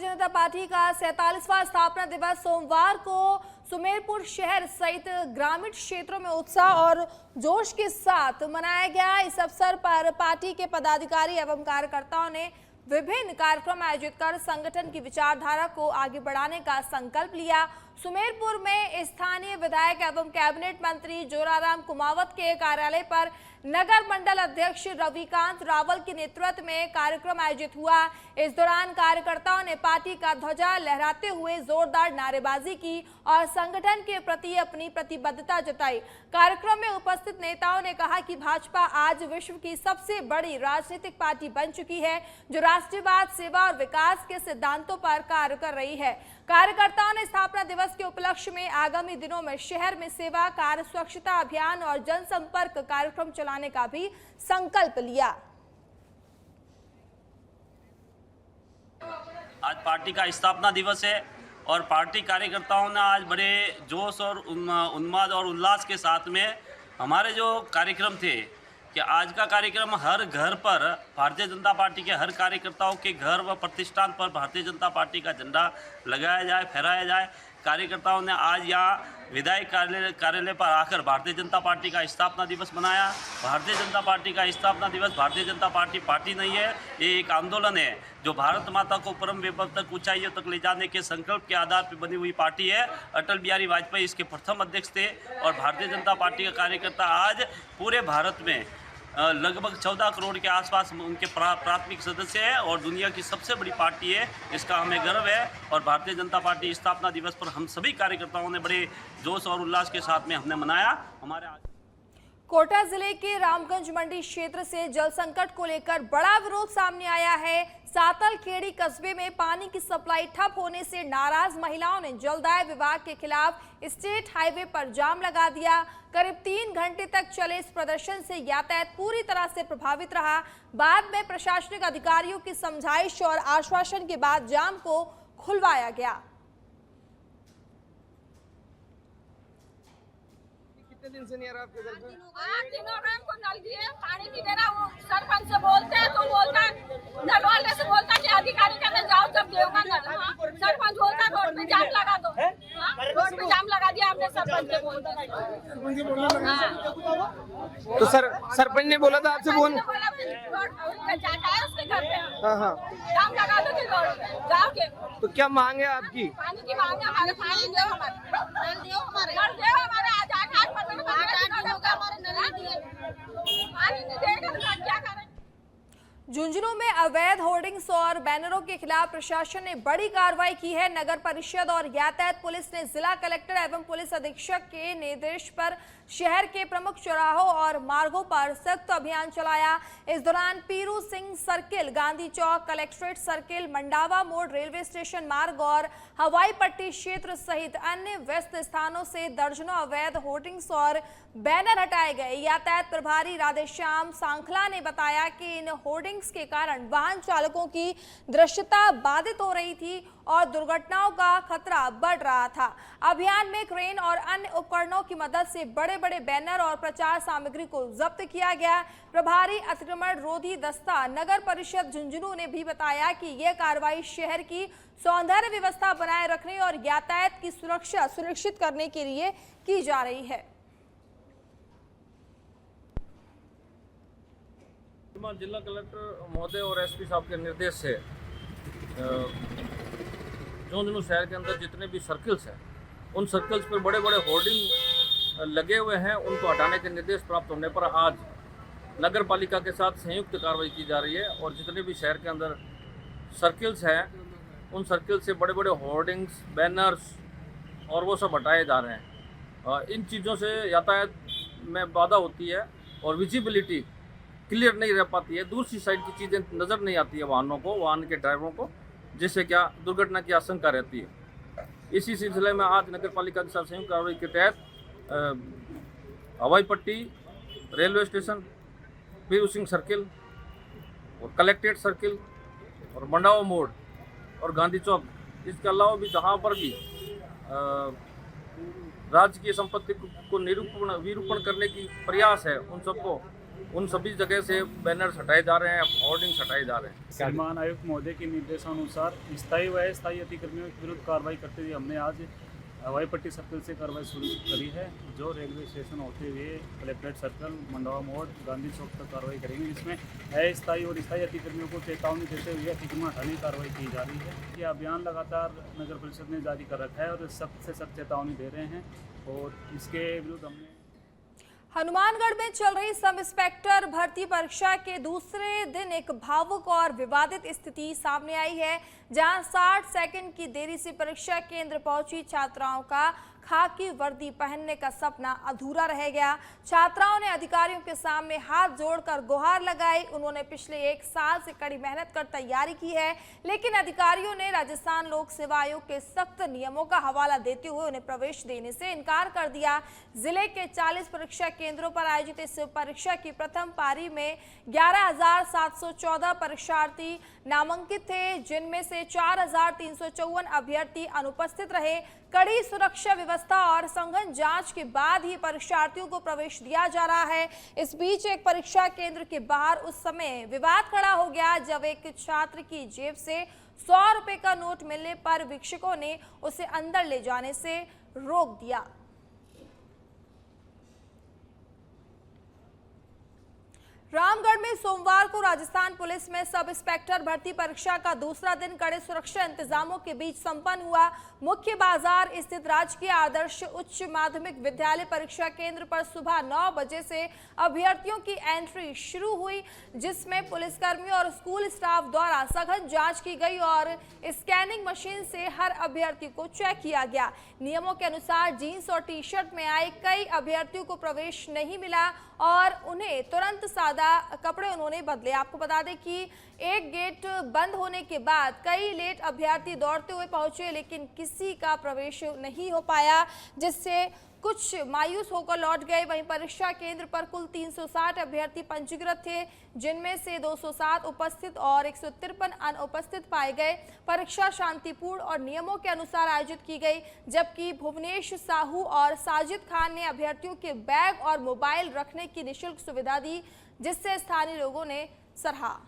Bharatiya Janata party का 47वां स्थापना दिवस सोमवार को सुमेरपुर शहर सहित ग्रामीण क्षेत्रों में उत्साह और जोश के साथ मनाया गया। इस अवसर पर पार्टी के पदाधिकारी एवं कार्यकर्ताओं ने विभिन्न कार्यक्रम आयोजित कर संगठन की विचारधारा को आगे बढ़ाने का संकल्प लिया। सुमेरपुर में स्थानीय विधायक एवं कैबिनेट मंत्री जोराराम कुमावत के कार्यालय पर नगर मंडल अध्यक्ष रविकांत रावल के नेतृत्व में कार्यक्रम आयोजित हुआ। इस दौरान कार्यकर्ताओं ने पार्टी का ध्वजा लहराते हुए जोरदार नारेबाजी की और संगठन के प्रति अपनी प्रतिबद्धता जताई। कार्यक्रम में उपस्थित नेताओं ने कहा कि भाजपा आज विश्व की सबसे बड़ी राजनीतिक पार्टी बन चुकी है, जो राष्ट्रवाद, सेवा और विकास के सिद्धांतों पर कार्य कर रही है। कार्यकर्ताओं ने स्थापना दिवस के उपलक्ष्य में आगामी दिनों में शहर में सेवा कार्य, स्वच्छता अभियान और जनसंपर्क कार्यक्रम चलाने का भी संकल्प लिया। आज पार्टी का स्थापना दिवस है और पार्टी कार्यकर्ताओं ने आज बड़े जोश और उन्माद और उल्लास के साथ में हमारे जो कार्यक्रम थे कि आज का कार्यक्रम हर घर पर भारतीय जनता पार्टी के हर कार्यकर्ताओं के घर व प्रतिष्ठान पर भारतीय जनता पार्टी का झंडा लगाया जाए, फहराया जाए। कार्यकर्ताओं ने आज यहाँ विधायक कार्यालय पर आकर भारतीय जनता पार्टी का स्थापना दिवस मनाया। भारतीय जनता पार्टी का स्थापना दिवस भारतीय जनता पार्टी नहीं है, ये एक आंदोलन है जो भारत माता को परम वैभव तक, ऊंचाइयों तक ले जाने के संकल्प के आधार पर बनी हुई पार्टी है। अटल बिहारी वाजपेयी इसके प्रथम अध्यक्ष थे और भारतीय जनता पार्टी का कार्यकर्ता आज पूरे भारत में लगभग 14 करोड़ के आसपास उनके प्राथमिक सदस्य है और दुनिया की सबसे बड़ी पार्टी है। इसका हमें गर्व है और भारतीय जनता पार्टी स्थापना दिवस पर हम सभी कार्यकर्ताओं ने बड़े जोश और उल्लास के साथ में हमने मनाया। कोटा जिले के रामगंज मंडी क्षेत्र से जल संकट को लेकर बड़ा विरोध सामने आया है। सातल खेड़ी कस्बे में पानी की सप्लाई ठप होने से नाराज महिलाओं ने जलदाय विभाग के खिलाफ स्टेट हाईवे पर जाम लगा दिया। करीब 3 घंटे तक चले इस प्रदर्शन से यातायात पूरी तरह से प्रभावित रहा। बाद में प्रशासनिक अधिकारियों की समझाइश और आश्वासन के बाद जाम को खुलवाया गया। कितने दिन से नहीं आ रहा आपके घर पे? 8 दिनों में हमको नल दिए, पानी नहीं दे रहा। वो सरपंच से बोलते हैं तो बोलता है, नल वाले से बोलता है कि अधिकारी कहते जाओ जब देगा नल। सरपंच बोलता है रोड पे जाम लगा दो। रोड पे जाम लगा दिया हमने सरपंच से बोलते। तो सरपंच ने बोला था आपसे बोल जाता है उसके घर पे। हाँ जाम लगा दो रोड पे जाओ के। तो क्या मांग है आपकी? पानी की मांग है, हमारे पानी दो, हमारे नल दो, हमारे आज 8 दिन होगा हमारे नल दिए, पानी नहीं देगा तो क्या करें। झुंझुनू में अवैध होर्डिंग्स और बैनरों के खिलाफ प्रशासन ने बड़ी कार्रवाई की है। नगर परिषद और यातायात पुलिस ने जिला कलेक्टर एवं पुलिस अधीक्षक के निर्देश पर शहर के प्रमुख चौराहों और मार्गों पर सख्त अभियान चलाया। इस दौरान पीरू सिंह सर्किल, गांधी चौक, कलेक्ट्रेट सर्किल, मंडावा मोड़, रेलवे स्टेशन मार्ग और हवाई पट्टी क्षेत्र सहित अन्य व्यस्त स्थानों से दर्जनों अवैध होर्डिंग्स और बैनर हटाए गए। यातायात प्रभारी राधेश्याम सांखला ने बताया कि इन होर्डिंग्स के कारण वाहन चालकों की दृश्यता बाधित हो रही थी और दुर्घटनाओं का खतरा बढ़ रहा था। अभियान में क्रेन और अन्य उपकरणों की मदद से बड़े बड़े बैनर और प्रचार सामग्री को जब्त किया गया। प्रभारी अतिक्रमण रोधी दस्ता नगर परिषद झुंझुनू ने भी बताया कि यह कार्रवाई शहर की सौंदर्य व्यवस्था बनाए रखने और यातायात की सुरक्षा सुनिश्चित करने के लिए की जा रही है। जिला कलेक्टर महोदय और एसपी साहब के निर्देश से झुंझुनू शहर के अंदर जितने भी सर्कल्स हैं उन सर्कल्स पर बड़े बड़े होर्डिंग लगे हुए हैं, उनको हटाने के निर्देश प्राप्त होने पर आज नगर पालिका के साथ संयुक्त कार्रवाई की जा रही है और जितने भी शहर के अंदर सर्कल्स हैं उन सर्कल से बड़े बड़े होर्डिंग्स, बैनर्स और वो सब हटाए जा रहे हैं। इन चीज़ों से यातायात में बाधा होती है और विजिबिलिटी क्लियर नहीं रह पाती है। दूसरी साइड की चीज़ें नज़र नहीं आती है वाहनों को, वाहन के ड्राइवरों को, जिससे क्या दुर्घटना की आशंका रहती है। इसी सिलसिले में आज नगर पालिका के साथ संयुक्त कार्रवाई के तहत हवाई पट्टी, रेलवे स्टेशन, पीरू सिंह सर्किल और कलेक्ट्रेट सर्किल और मंडावा मोड़ और गांधी चौक, इसके अलावा भी जहाँ पर भी राज्य की संपत्ति को विरूपण करने की प्रयास है उन सबको उन सभी जगह से बैनर्स हटाए जा रहे हैं, होर्डिंग्स हटाए जा रहे हैं। श्रीमान आयुक्त महोदय के निर्देशानुसार स्थायी व अस्थायी अतिक्रमणियों के विरुद्ध कार्रवाई करते हुए हमने आज हवाई पट्टी सर्कल से कार्रवाई शुरू करी है, जो रेलवे स्टेशन होते हुए कलेक्ट्रेट सर्कल, मंडवा मोड़, गांधी चौक तक कार्रवाई करेंगे, जिसमें अस्थायी और स्थायी अतिक्रमणियों को चेतावनी देते हुए अतिक्रमण हटाने की कार्रवाई की जा रही है। ये अभियान लगातार नगर परिषद ने जारी कर रखा है और सख्त से सख्त चेतावनी दे रहे हैं और इसके विरुद्ध हमने हनुमानगढ़ में चल रही सब इंस्पेक्टर भर्ती परीक्षा के दूसरे दिन एक भावुक और विवादित स्थिति सामने आई है, जहां 60 सेकंड की देरी से परीक्षा केंद्र पहुंची छात्राओं का खाकी वर्दी पहनने का सपना अधूरा रह गया। छात्राओं ने अधिकारियों के सामने हाथ जोड़कर गुहार लगाई। उन्होंने पिछले 1 साल से कड़ी मेहनत कर तैयारी की है, लेकिन अधिकारियों ने राजस्थान लोक सेवा आयोग के सख्त नियमों का हवाला देते हुए उन्हें प्रवेश देने से इनकार कर दिया। जिले के 40 परीक्षा केंद्रों पर आयोजित इस परीक्षा की प्रथम पारी में 11,714 परीक्षार्थी नामांकित थे, जिनमें से 4,354 अभ्यर्थी अनुपस्थित रहे। कड़ी सुरक्षा व्यवस्था और सघन जांच के बाद ही परीक्षार्थियों को प्रवेश दिया जा रहा है। इस बीच एक परीक्षा केंद्र के बाहर उस समय विवाद खड़ा हो गया, जब एक छात्र की जेब से 100 रुपए का नोट मिलने पर वीक्षकों ने उसे अंदर ले जाने से रोक दिया। रामगढ़ में सोमवार को राजस्थान पुलिस में सब इंस्पेक्टर भर्ती परीक्षा का दूसरा दिन कड़े सुरक्षा इंतजामों के बीच संपन्न हुआ। मुख्य बाजार स्थित राजकीय आदर्श उच्च माध्यमिक विद्यालय परीक्षा केंद्र पर सुबह 9 बजे से अभ्यर्थियों की एंट्री शुरू हुई, जिसमें पुलिसकर्मियों और स्कूल स्टाफ द्वारा सघन जांच की गई और स्कैनिंग मशीन से हर अभ्यर्थी को चेक किया गया। नियमों के अनुसार जींस और टी शर्ट में आए कई अभ्यर्थियों को प्रवेश नहीं मिला और उन्हें तुरंत सादा कपड़े उन्होंने बदले। आपको बता दें कि एक गेट बंद होने के बाद कई लेट अभ्यर्थी दौड़ते हुए पहुंचे, लेकिन किसी का प्रवेश नहीं हो पाया, जिससे कुछ मायूस होकर लौट गए। वहीं परीक्षा केंद्र पर कुल 360 अभ्यर्थी पंजीकृत थे, जिनमें से 207 उपस्थित और 153 अनुपस्थित पाए गए। परीक्षा शांतिपूर्ण और नियमों के अनुसार आयोजित की गई, जबकि भुवनेश साहू और साजिद खान ने अभ्यर्थियों के बैग और मोबाइल रखने की निःशुल्क सुविधा दी, जिससे स्थानीय लोगों ने सराहा।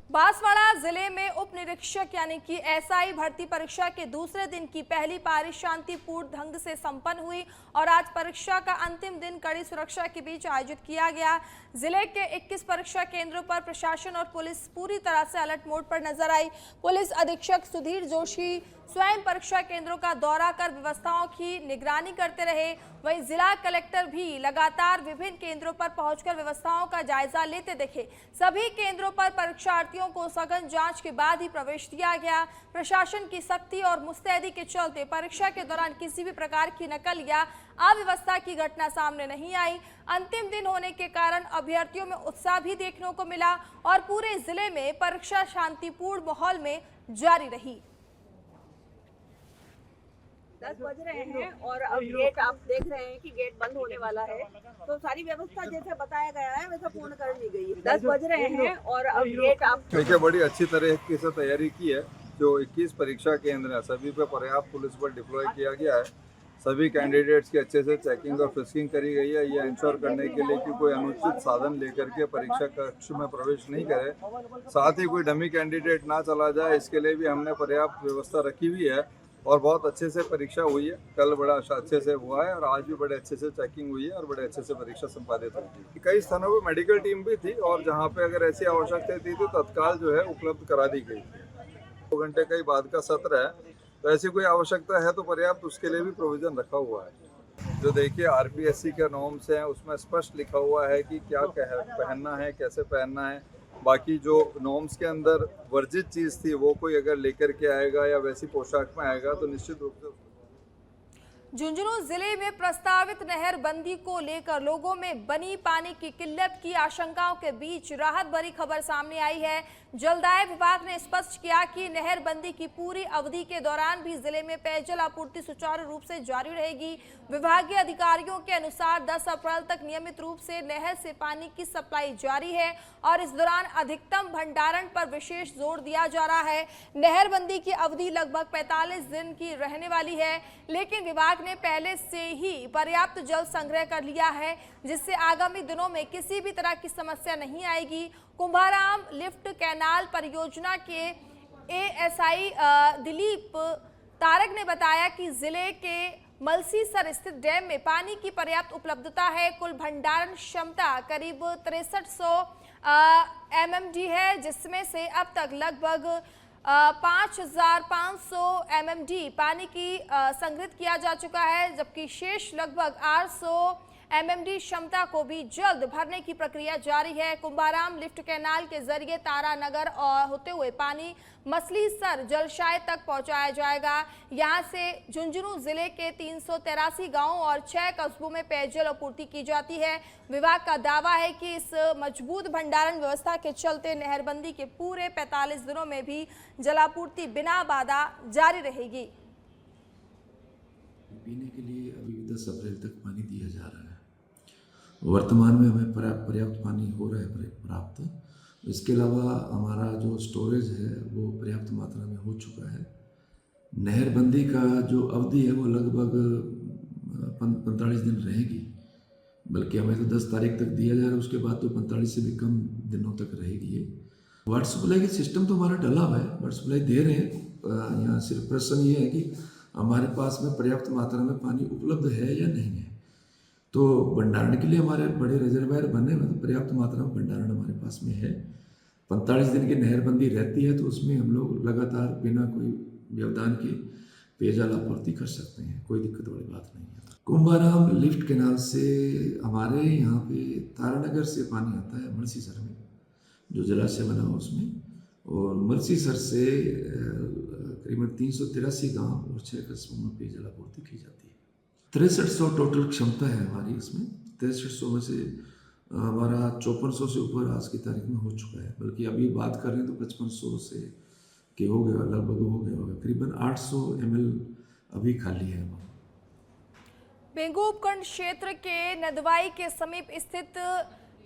बांसवाड़ा जिले में उप निरीक्षक यानी कि एसआई भर्ती परीक्षा के दूसरे दिन की पहली पारी शांतिपूर्ण ढंग से संपन्न हुई और आज परीक्षा का अंतिम दिन कड़ी सुरक्षा के बीच आयोजित किया गया। जिले के 21 परीक्षा केंद्रों पर प्रशासन और पुलिस पूरी तरह से अलर्ट मोड पर नजर आई। पुलिस अधीक्षक सुधीर जोशी स्वयं परीक्षा केंद्रों का दौरा कर व्यवस्थाओं की निगरानी करते रहे। वहीं जिला कलेक्टर भी लगातार विभिन्न केंद्रों पर पहुंचकर व्यवस्थाओं का जायजा लेते दिखे। सभी केंद्रों पर परीक्षार्थियों को सघन जांच के बाद ही प्रवेश दिया गया। प्रशासन की सख्ती और मुस्तैदी के चलते परीक्षा के दौरान किसी भी प्रकार की नकल या अव्यवस्था की घटना सामने नहीं आई। अंतिम दिन होने के कारण अभ्यर्थियों में उत्साह भी देखने को मिला और पूरे जिले में परीक्षा शांतिपूर्ण माहौल में जारी रही। 10 बज रहे हैं और अब गेट आप देख रहे हैं कि गेट बंद होने वाला है, तो सारी व्यवस्था जैसे बताया गया है वैसा पूर्ण कर ली गई है। 10 बज रहे हैं और अब गेट आप देखिए बड़ी अच्छी तरीके से तैयारी की है। जो 21 परीक्षा केंद्र है सभी पे पर्याप्त पुलिस बल डिप्लॉय किया गया है। सभी कैंडिडेट्स की अच्छे से चेकिंग और फ्रिस्किंग करी गई है, ये इंश्योर करने के लिए कि कोई अनुचित साधन लेकर के परीक्षा कक्ष में प्रवेश नहीं करे, साथ ही कोई डमी कैंडिडेट ना चला जाए, इसके लिए भी हमने पर्याप्त व्यवस्था रखी हुई है। और बहुत अच्छे से परीक्षा हुई है, कल बड़ा अच्छे से हुआ है और आज भी बड़े अच्छे से चेकिंग हुई है और बड़े अच्छे से परीक्षा संपादित हुई। कई स्थानों पर मेडिकल टीम भी थी और जहाँ पे अगर ऐसी आवश्यकता थी तो तत्काल जो है उपलब्ध करा दी गई। 2 घंटे का ही बाद का सत्र है, तो ऐसी कोई आवश्यकता है तो पर्याप्त उसके लिए भी प्रोविजन रखा हुआ है। जो देखिए आरपीएससी के नॉर्म्स हैं उसमें स्पष्ट लिखा हुआ है कि क्या पहनना है, कैसे पहनना है। बाकी जो नॉर्म्स के अंदर वर्जित चीज़ थी वो कोई अगर लेकर के आएगा या वैसी पोशाक में आएगा तो निश्चित रूप से। झुंझुनू जिले में प्रस्तावित नहर बंदी को लेकर लोगों में बनी पानी की किल्लत की आशंकाओं के बीच राहत भरी खबर सामने आई है। जलदाय विभाग ने स्पष्ट किया कि नहर बंदी की पूरी अवधि के दौरान भी जिले में पेयजल आपूर्ति सुचारू रूप से जारी रहेगी। विभागीय अधिकारियों के अनुसार 10 अप्रैल तक नियमित रूप से नहर से पानी की सप्लाई जारी है और इस दौरान अधिकतम भंडारण पर विशेष जोर दिया जा रहा है। नहर बंदी की अवधि लगभग 45 दिन की रहने वाली है, लेकिन विभाग विभाग ने पहले से ही पर्याप्त जल संग्रह कर लिया है, जिससे आगामी दिनों में किसी भी तरह की समस्या नहीं आएगी। कुंभाराम लिफ्ट कैनाल परियोजना के एएसआई दिलीप तारक ने बताया कि जिले के मलसीसर स्थित डैम में पानी की पर्याप्त उपलब्धता है। कुल भंडारण क्षमता करीब 6300 MMD है, जिसमें से अब तक लगभग 5500 MMD पानी की संग्रहित किया जा चुका है, जबकि शेष लगभग 800 MMD क्षमता को भी जल्द भरने की प्रक्रिया जारी है। कुंभाराम लिफ्ट कैनाल के जरिए तारानगर और होते हुए पानी मछलीसर जलाशय तक पहुंचाया जाएगा। यहां से झुंझुनू जिले के 383 गांवों और 6 कस्बों में पेयजल आपूर्ति की जाती है। विभाग का दावा है कि इस मजबूत भंडारण व्यवस्था के चलते नहरबंदी के पूरे 45 दिनों में भी जलापूर्ति बिना बाधा जारी रहेगी। पीने के लिए अभी 10 अप्रैल तक पानी दिया जा रहा है। वर्तमान में हमें पर्याप्त पानी हो रहा है प्राप्त। इसके अलावा हमारा जो स्टोरेज है वो पर्याप्त मात्रा में हो चुका है। नहरबंदी का जो अवधि है वो लगभग 45 दिन रहेगी, बल्कि हमें तो 10 तारीख तक दिया जा रहा है, उसके बाद तो 45 से भी कम दिनों तक रहेगी ये। वाटर सप्लाई का सिस्टम तो हमारा डला हुआ है, वाटर सप्लाई दे रहे हैं। यहाँ सिर्फ प्रश्न ये है कि हमारे पास में पर्याप्त मात्रा में पानी उपलब्ध है या नहीं है। तो भंडारण के लिए हमारे बड़े रिजर्वायर बने हुए, तो पर्याप्त मात्रा में भंडारण हमारे पास में है। 45 दिन की नहरबंदी रहती है, तो उसमें हम लोग लगातार बिना कोई व्यवधान के पेयजल आपूर्ति कर सकते हैं, कोई दिक्कत वाली बात नहीं है। कुंभाराम लिफ्ट कैनाल से हमारे यहाँ पे तारानगर से पानी आता है मलसीसर में, जो जलाशय बना हुआ उसमें, और मलसीसर से करीबन 383 गांव और 6 कस्बों में पेयजल आपूर्ति की जाती है। 6300 टोटल क्षमता है हमारी इसमें। 6300 में से हमारा 5400 से ऊपर आज की तारीख में हो चुका है, बल्कि अभी बात कर रहे हैं तो 5500 से के हो गया, लगभग हो गया होगा। करीबन 800 ml अभी खाली है। बेंगू उपखंड क्षेत्र के नदवाई के समीप स्थित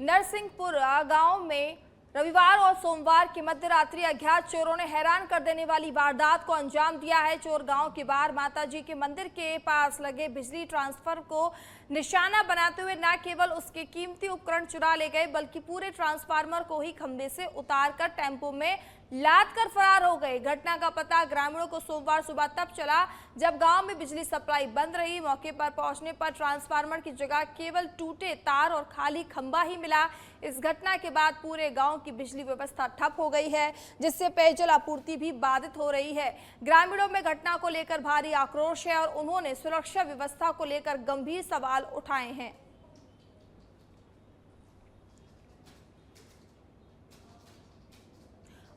नरसिंहपुर गांव में रविवार और सोमवार की मध्य रात्रि अज्ञात चोरों ने हैरान कर देने वाली वारदात को अंजाम दिया है। चोर गांव के बाहर माताजी के मंदिर के पास लगे बिजली ट्रांसफर को निशाना बनाते हुए न केवल उसके कीमती उपकरण चुरा ले गए, बल्कि पूरे ट्रांसफार्मर को ही खंभे से उतारकर टेम्पो में लाद कर फरार हो गए। घटना का पता ग्रामीणों को सोमवार सुबह तब चला जब गांव में बिजली सप्लाई बंद रही। मौके पर पहुंचने पर ट्रांसफार्मर की जगह केवल टूटे तार और खाली खंभा ही मिला। इस घटना के बाद पूरे गांव की बिजली व्यवस्था ठप हो गई है, जिससे पेयजल आपूर्ति भी बाधित हो रही है। ग्रामीणों में घटना को लेकर भारी आक्रोश है और उन्होंने सुरक्षा व्यवस्था को लेकर गंभीर सवाल उठाए हैं।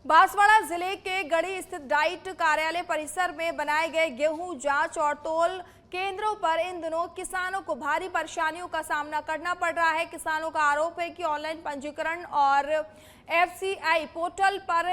बांसवाड़ा जिले के गढ़ी स्थित डाइट कार्यालय परिसर में बनाए गए गेहूं जांच और तौल केंद्रों पर इन दिनों किसानों को भारी परेशानियों का सामना करना पड़ रहा है। किसानों का आरोप है कि ऑनलाइन पंजीकरण और FCI पोर्टल पर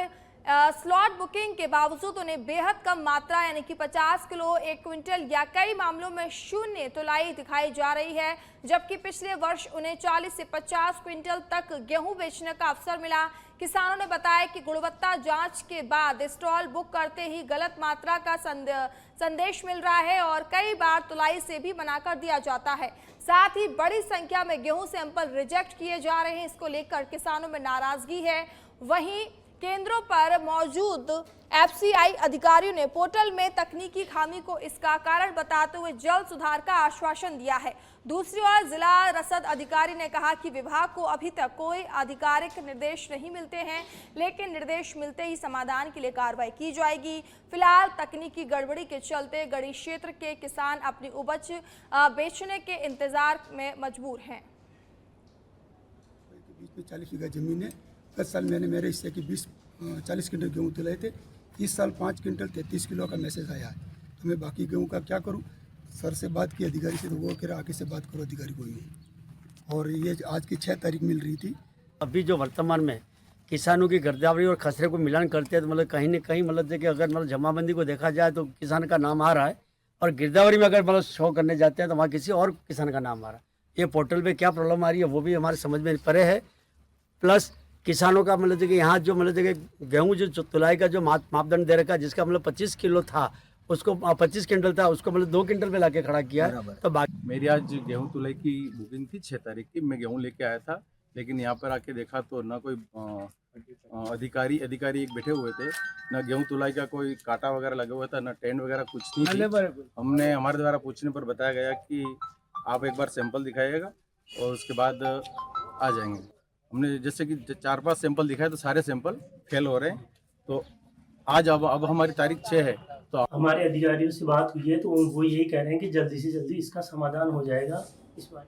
स्लॉट बुकिंग के बावजूद उन्हें बेहद कम मात्रा यानी कि 50 किलो 1 क्विंटल या कई मामलों में शून्य तुलाई दिखाई जा रही है, जबकि पिछले वर्ष उन्हें 40 से 50 क्विंटल तक गेहूं बेचने का अवसर मिला। किसानों ने बताया कि गुणवत्ता जांच के बाद स्टॉल बुक करते ही गलत मात्रा का संदेश मिल रहा है और कई बार तुलाई से भी मना कर दिया जाता है। साथ ही बड़ी संख्या में गेहूं सैंपल रिजेक्ट किए जा रहे हैं। इसको लेकर किसानों में नाराजगी है। वहीं केंद्रों पर मौजूद FCI अधिकारियों ने पोर्टल में तकनीकी खामी को इसका कारण बताते हुए जल्द सुधार का आश्वासन दिया है। दूसरी ओर जिला रसद अधिकारी ने कहा कि विभाग को अभी तक कोई आधिकारिक निर्देश नहीं मिलते हैं, लेकिन निर्देश मिलते ही समाधान के लिए कार्रवाई की जाएगी। फिलहाल तकनीकी गड़बड़ी के चलते गढ़ी क्षेत्र के किसान अपनी उपज बेचने के इंतजार में मजबूर हैं। 40 बीघा जमीन है। गत साल मैंने मेरे हिस्से की 40 क्विंटल गेहूँ तुलाए थे। इस साल 5 क्विंटल 33 किलो का मैसेज आया है, तो मैं बाकी गेहूँ का क्या करूँ? सर से बात की अधिकारी से, तो वो कह रहा आगे से बात करो, अधिकारी कोई नहीं। और ये आज की 6 तारीख मिल रही थी। अभी जो वर्तमान में किसानों की गिरदावरी और खसरे को मिलान करते हैं, तो मतलब कहीं न कहीं मतलब देखिए अगर मतलब जमाबंदी को देखा जाए तो किसान का नाम आ रहा है, और गिरदावरी में अगर मतलब शो करने जाते हैं तो वहाँ किसी और किसान का नाम आ रहा है। ये पोर्टल पे क्या प्रॉब्लम आ रही है वो भी हमारे समझ में परे है। प्लस किसानों का मतलब देखिए यहाँ जो मतलब देखिए गेहूँ जो तुलाई का जो मापदंड दे रखा है, जिसका मतलब 25 किलो था, उसको 25 क्विंटल था, उसको मतलब 2 क्विंटल पे लाके खड़ा किया है। तो बाकी मेरी आज गेहूं तुलाई की बुकिंग थी 6 तारीख की। मैं गेहूं लेके आया था, लेकिन यहाँ पर आके देखा तो ना कोई अधिकारी एक बैठे हुए थे, ना गेहूं तुलाई का कोई कांटा वगैरह लगा हुआ था, ना टेंट वगैरह कुछ नहीं थी। हमने हमारे द्वारा पूछने पर बताया गया कि आप एक बार सैंपल दिखाइएगा और उसके बाद आ जाएंगे। हमने जैसे कि 4-5 सैंपल दिखाए तो सारे सैंपल फेल हो रहे हैं। तो आज अब हमारी तारीख 6 है। तो हमारे अधिकारियों से बात हुई है तो वो यही कह रहे हैं कि जल्दी से जल्दी इसका समाधान हो जाएगा इस बार।